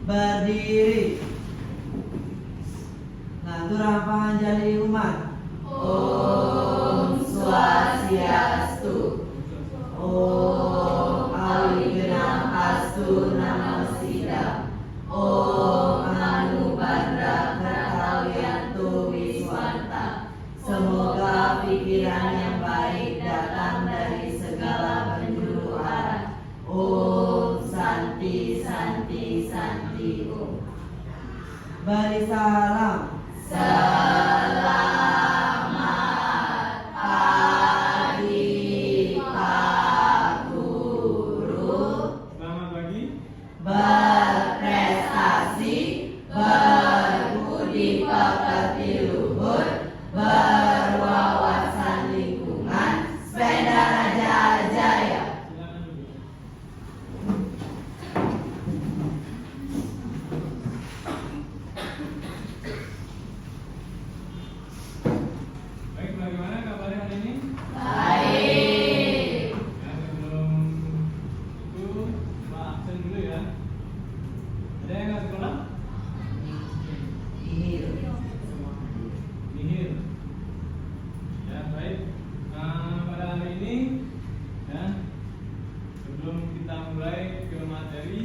Berdiri. Ngaturang panganjali umat. Om Swastiastu. Om Awigenang Astu Namasida. Om Anubandra Kartawiyantu Wiswanta. Semoga pikiran yang baik datang dari segala penjuru arah. Om Santi Santi Santi Om. Beri salam. Selamat pagi Pak Guru. Selamat pagi. Berprestasi, berbudi pekerti luhur, berwawasan lingkungan, sepeda Raja Jaya. Silakan duduk. Baik, bagaimana kabarnya hari ini? Baik. Ya, sebelum itu Pak absen dulu ya. Ada yang nggak sekolah? Ini. Nihil. Ya, baik. Pada hari ini ya, sebelum kita mulai ke materi,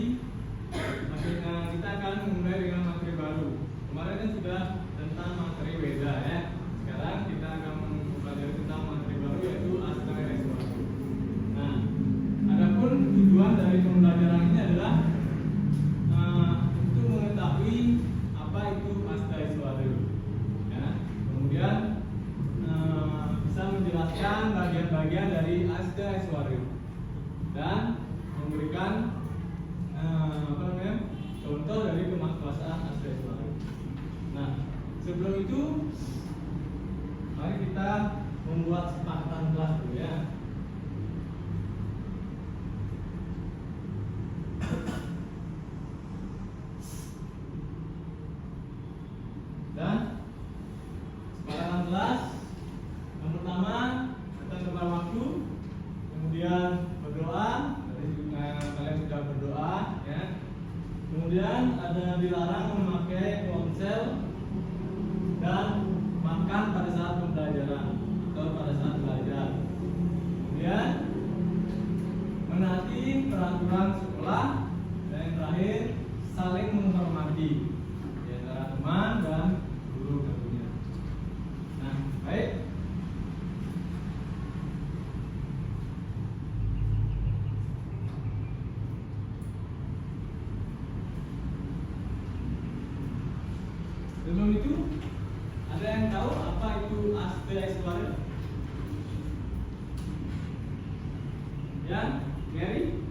kita akan mulai dengan materi baru. Kemarin kan sudah tentang materi Weda ya. Sekarang kita akan mempelajari tentang materi baru yaitu Asta Eswara. Nah, adapun tujuan dari pembelajaran ini adalah untuk mengetahui apa itu Asta Eswara. Ya, kemudian bisa menjelaskan bagian-bagian dari Asta Eswara dan memberikan contoh dari kemaksaan Asta Eswara. Nah, sebelum itu mari kita membuat sepakatan kelas dulu ya. Dan sepakatan kelas yang pertama kita coba waktu, kemudian berdoa. Tadi juga kalian sudah berdoa ya. Kemudian ada dilarang memakai ponsel dan makan pada saat pembelajaran atau pada saat belajar. Kemudian menaati peraturan sekolah dan yang terakhir saling menghormati di antara teman dan guru tentunya. Nah, baik. Sebelum itu, ada yang tahu apa itu Asta Eswara? Ya, Mary?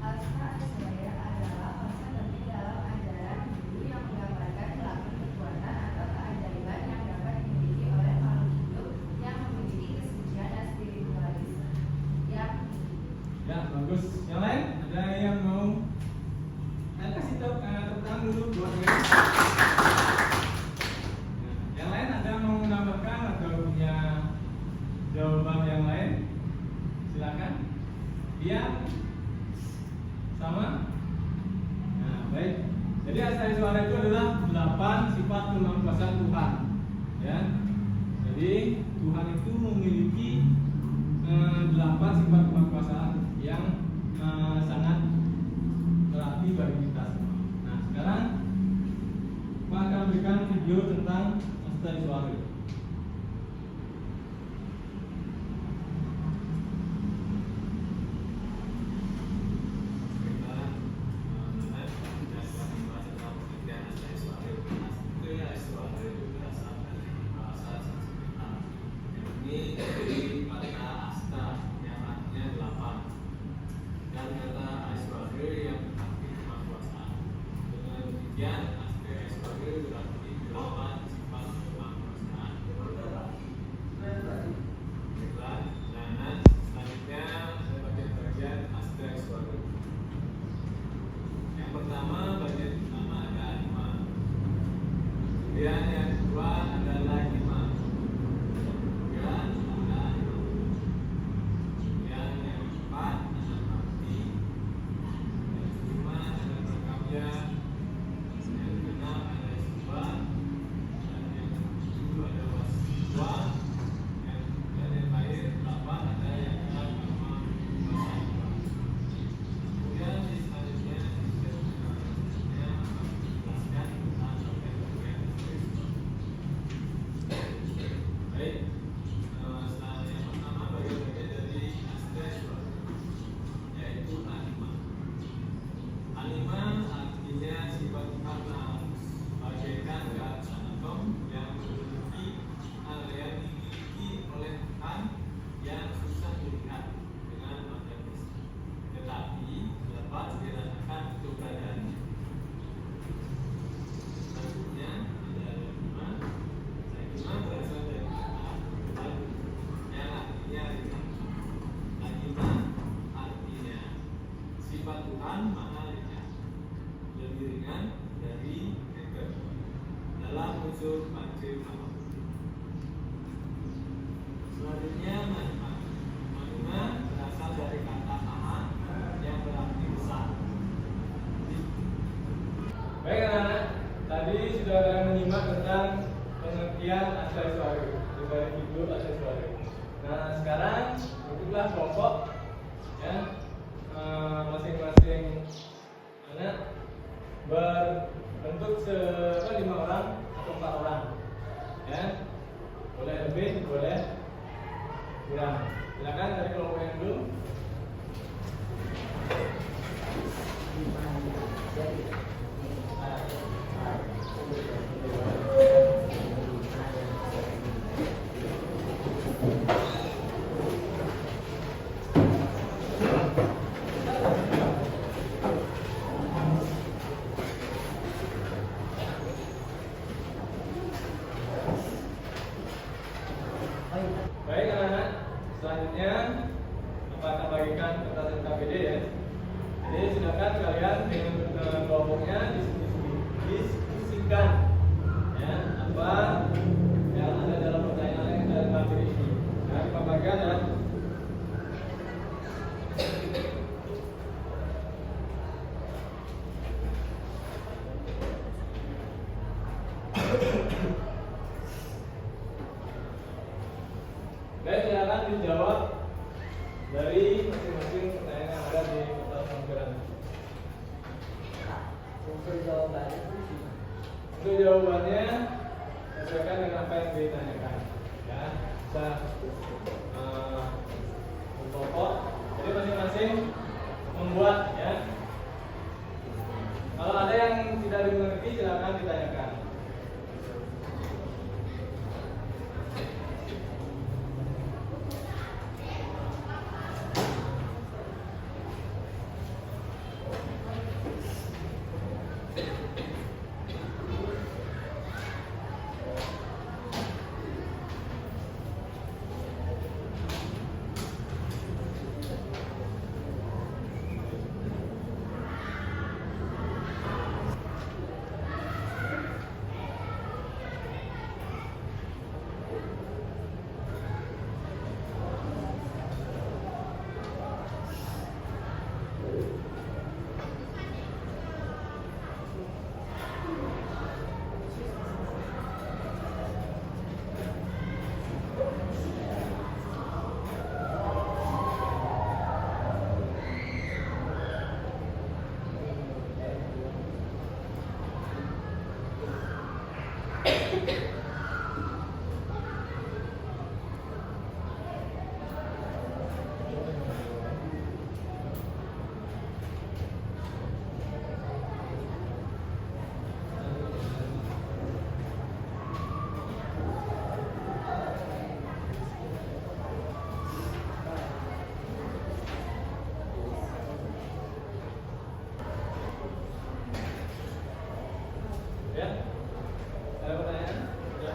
Asta Eswara adalah bahasa tertentu dalam ajaran Hindu yang menggambarkan melakukan perbuatan atau keajaiban yang dapat dimiliki oleh makhluk hidup yang memiliki kesucian dan spiritualisme yang Ya, bagus. Yang lain? Ada yang mau? Kasih tahu tepuk tangan dulu buat Mary. Yang lain ada yang mau menambahkan atau punya jawaban yang lain? Silakan. Dia sama. Nah, baik. Jadi Asta Eswara itu adalah 8 sifat kemahakuasaan Tuhan. Ya. Jadi Tuhan itu memiliki 8 sifat kemahakuasaan yang sangat berarti bagi kita semua. Nah, sekarang Pak akan berikan video tentang Asta Eswara. Ini dari kata Asta yang artinya 8 dan kata Eswara yang berarti kemahakuasaan. Dengan demikian Asta Eswara berarti 8 sifat kemahakuasaan. Baiklah, nah selanjutnya ada bagian-bagian Asta Eswara. Yang pertama bagian pertama ada anima. Kemudian yang kedua adalah hima. Kemudian ada tentang pengertian Akseswari dari hidup Akseswari. Nah sekarang bentuklah kelompok ya, masing-masing anak berbentuk 5 orang atau 4 orang ya, boleh lebih boleh kurang. Silakan dari kelompok yang dulu. Baik anak-anak, selanjutnya akan bagikan kertas KPD ya. Jadi silakan kalian dengan kelompoknya diskusikan ya apa yang ada dalam pertanyaan yang ada dalam KPD ini. Nah, pembagian ya. Baik, silakan dijawab dari masing-masing pertanyaan yang ada di kertas pembagian. Untuk jawabannya sesuaikan dengan apa yang ditanyakan ya, bisa pokok. Jadi masing-masing membuat ya. Kalau ada yang tidak dimengerti silakan ditanyakan. Ya, ada pertanyaan? Ya.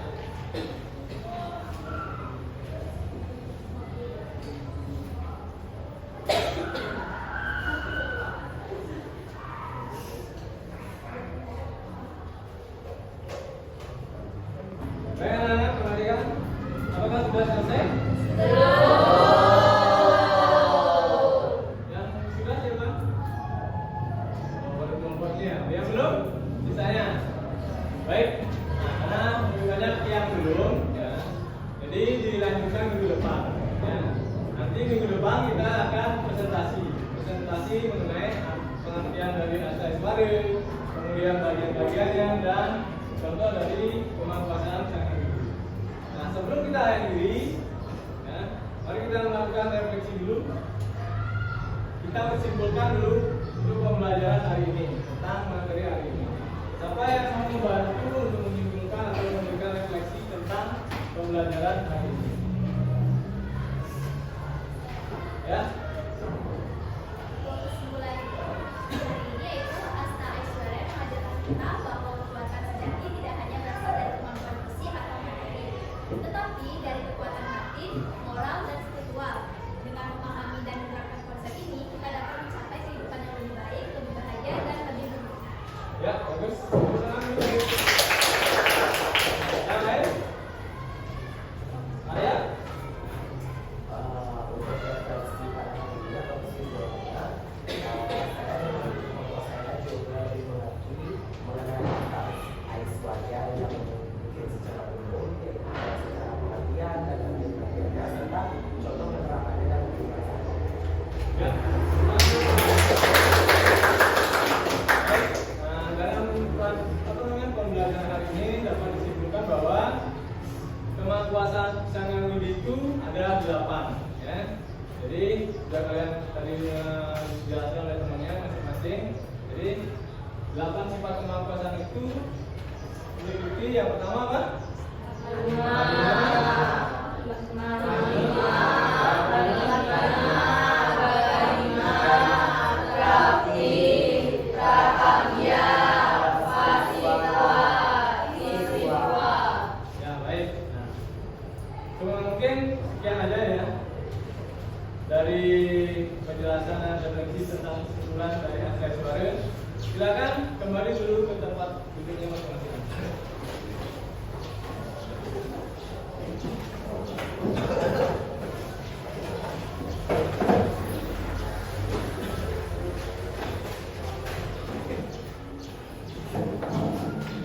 Baik anak-anak, perhatikan. Apakah sudah selesai? Yang sudah siapa? Oh, baru kelompoknya. Yang belum? Sisanya. Baik, nah, karena lebih banyak yang belum ya, jadi dilanjutkan minggu depan ya. Nanti minggu depan kita akan presentasi mengenai pengertian dari Akseswari, kemudian bagian-bagiannya dan contoh dari pemanfaatan sang individu. Nah sebelum kita akhiri ya, mari kita melakukan refleksi dulu. Kita simpulkan dulu untuk pembelajaran hari ini tentang materi hari ini. Siapa yang mau membantu untuk menyimpulkan atau memberikan refleksi tentang pembelajaran hari ini? Ya. Kesimpulan ini yaitu Asta Aishwarya mengajarkan kita bahwa kekuatan sejati tidak hanya berasal dari kemampuan fisik atau materi, tetapi dari kekuatan hati, moral, dan spiritual. Dengan memahami dan menerapkan konsep ini, kita dapat mencapai kehidupan yang lebih baik, lebih bahagia, dan lebih berguna. Ya, bagus. Yang lain? Ada? Untuk refleksi pada hari ini atau kesimpulannya, saya juga dimengerti mengenai kata Aishwarya yang pasangan Widi itu ada 8 ya. Jadi sudah kalian tadi dijelaskan oleh temannya masing-masing. Jadi 8 sifat kemapasan itu meliputi yang pertama apa? Ya baik. Nah, mungkin sekian aja ya dari penjelasan dan refleksi tentang kesimpulan dari Astra Suara. Silakan kembali dulu ke tempat duduknya masing-masing.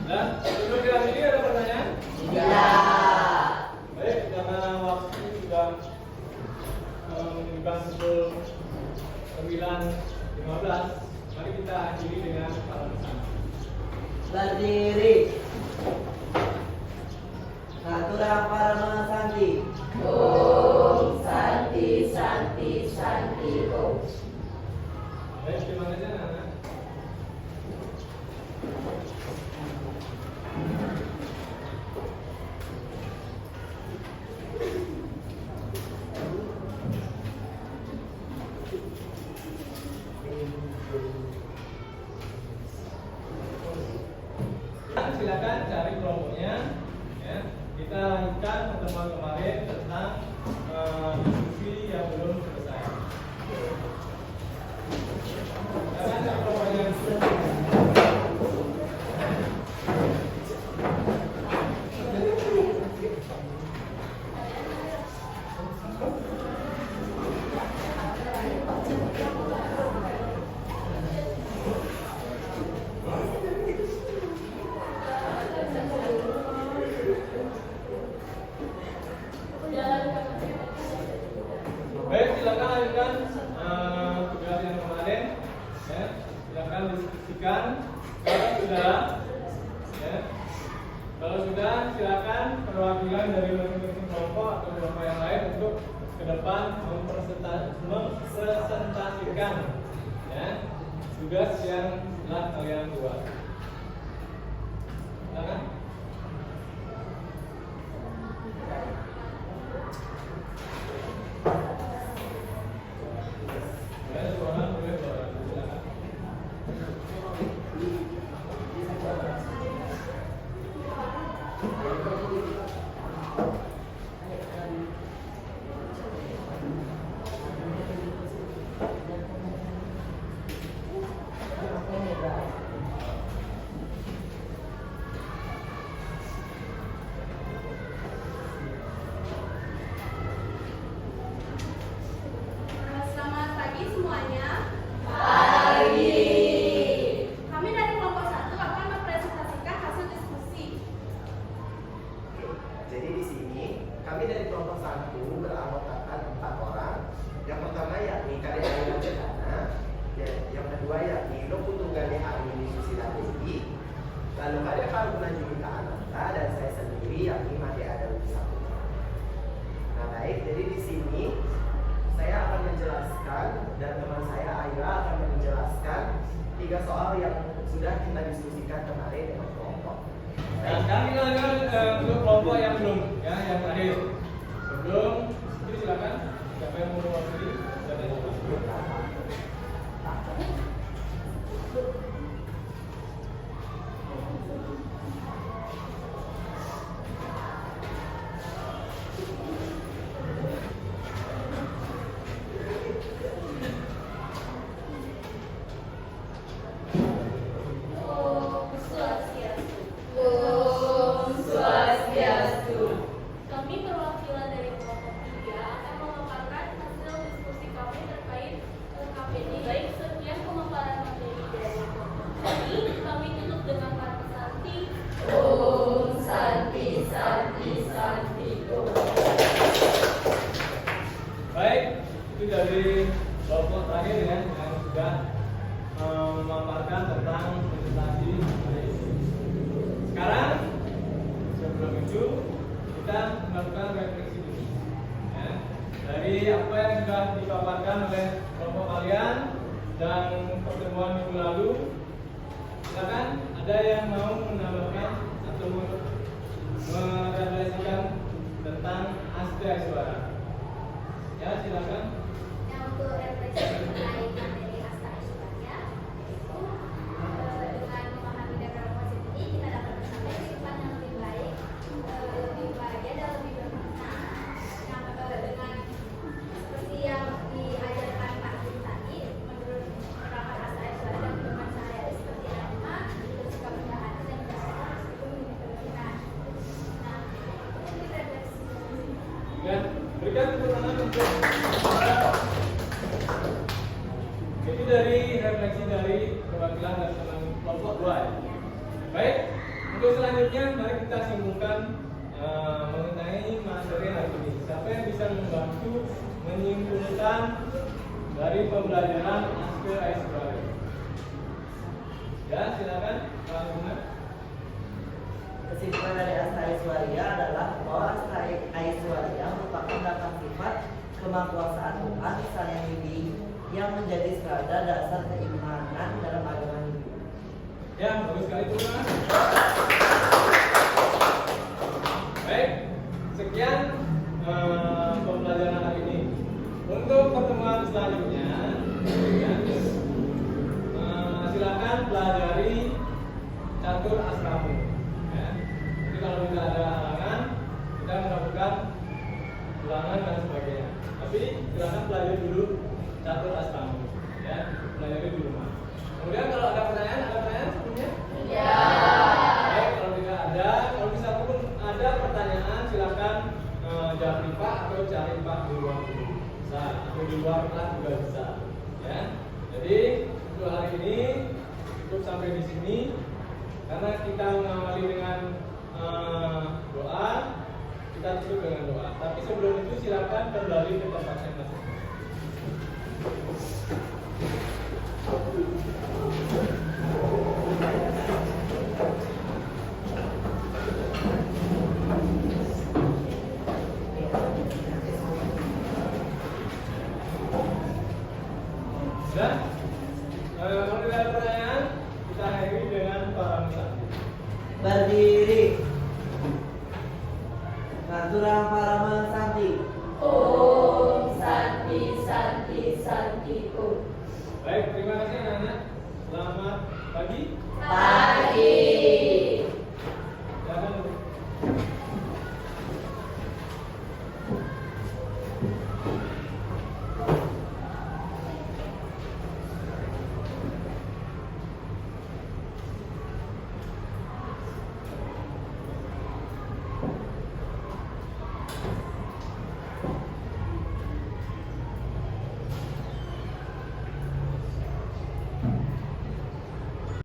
Dan sebelum diakhiri ada pertanyaan? Ya. Baik, karena waktu sudah menunjukkan pukul 9.15, mari kita akhiri dengan salam bersama. Berdiri. Natura Parama Santi. Om Santi Santi Santi Om. Baik, terima kasih anak-anak. Silakan cari kelompoknya ya. Kita lanjutkan pertemuan kemarin tentang diskusi yang belum selesai. Silakan cari kelompoknya. Baik, silakan lanjutkan tugas yang kemarin. Ya, silakan diskusikan. Kalau sudah, ya, kalau sudah, silakan perwakilan dari masing-masing kelompok atau kelompok yang lain untuk ke depan mempresentasikan, ya, tugas yang telah kalian buat. Silakan. Selamat pagi semuanya. Pagi. Kami dari kelompok 1 akan mempresentasikan hasil diskusi. Jadi di sini kami dari kelompok 1 beranggotakan 4 orang. Yang pertama yakni Kade Aina Cetana, yang kedua yakni Lokutungane Armini Susila Dewi, lalu Kade Karuna Jumita Ananta, dan saya sendiri yakni Made Adawi Saputra. Nah baik, jadi di sini saya akan menjelaskan dan teman saya Aira akan menjelaskan 3 soal yang sudah kita diskusikan kemarin dengan kelompok. Nah, sekarang kita lanjutkan untuk kelompok yang belum, ya, yang terakhir. Sebelum itu silakan siapa yang mau mewakili? Om Swastiastu. Om Swastiastu. Kami perwakilan dari kelompok 3 akan memaparkan hasil diskusi kami terkait KPD baik sekian pemaparan materi dari kelompok ini. Kami tutup dengan kata Santi. Om Santi Santi Santi Om. Baik, itu dari kelompok terakhir ya yang sudah memaparkan tentang presentasi hari ini. Sekarang sebelum itu kita kita melakukan refleksi dulu. Ya. Dari apa yang sudah dipaparkan oleh kelompok kalian dan pertemuan minggu lalu, silakan ada yang mau menambahkan atau merefleksikan tentang Astra Iswara. Ya, silakan. Yang untuk refleksi mengenai materi Asta Aiswarya itu dengan memahami deklarasi konsep ini kita dapat mencapai kehidupan yang lebih baik, lebih bahagia dan lebih bermakna. Yang dengan seperti yang diajarkan Pak Guru tadi, menurut penerapan Asta Aiswarya dan kehidupan sehari-hari seperti agama, bersikap rendah hati dan bersikap meskipun memiliki kelebihan. Nah, itu refleksi. Ya, berikan tepuk tangan untuk itu dari refleksi dari perwakilan dan teman kelompok 2. Baik, untuk selanjutnya mari kita simpulkan mengenai materi hari ini. Siapa yang bisa membantu menyimpulkan dari pembelajaran Astra Aiswarya? Ya, silakan Pak Guna. Kesimpulan dari Astra Aiswarya adalah bahwa Astra Aiswarya merupakan daftar sifat kemakuasaan Tuhan Sang Yang Widi yang menjadi serada dasar keimanan dalam agama Hindu. Ya, bagus sekali Pak Guna. Baik, sekian pembelajaran hari ini. Untuk pertemuan selanjutnya, ya, silakan pelajari catur asramu. Ya. Jadi kalau tidak ada halangan, kita melakukan ulangan dan sebagainya. Tapi silakan pelajari dulu catur asramu. Ya, pelajari di rumah. Kemudian kalau ada pertanyaan sebelumnya? Ya. Baik, kalau tidak ada, kalau misalkan pun ada pertanyaan, silakan jawab Pak atau cari Pak di ruang guru. Bisa, atau di luar kelas juga bisa. Ya. Jadi untuk hari ini cukup sampai di sini karena kita mengawali dengan doa, kita tutup dengan doa. Tapi sebelum itu silakan kembali ke tempatnya masing-masing. Dan kalau tidak ada pertanyaan, kita akhiri dengan paramita. Berdiri. Naturang Parama Santi. Om Santi Santi Santi Om. Baik, terima kasih anak-anak. Selamat pagi. Pagi.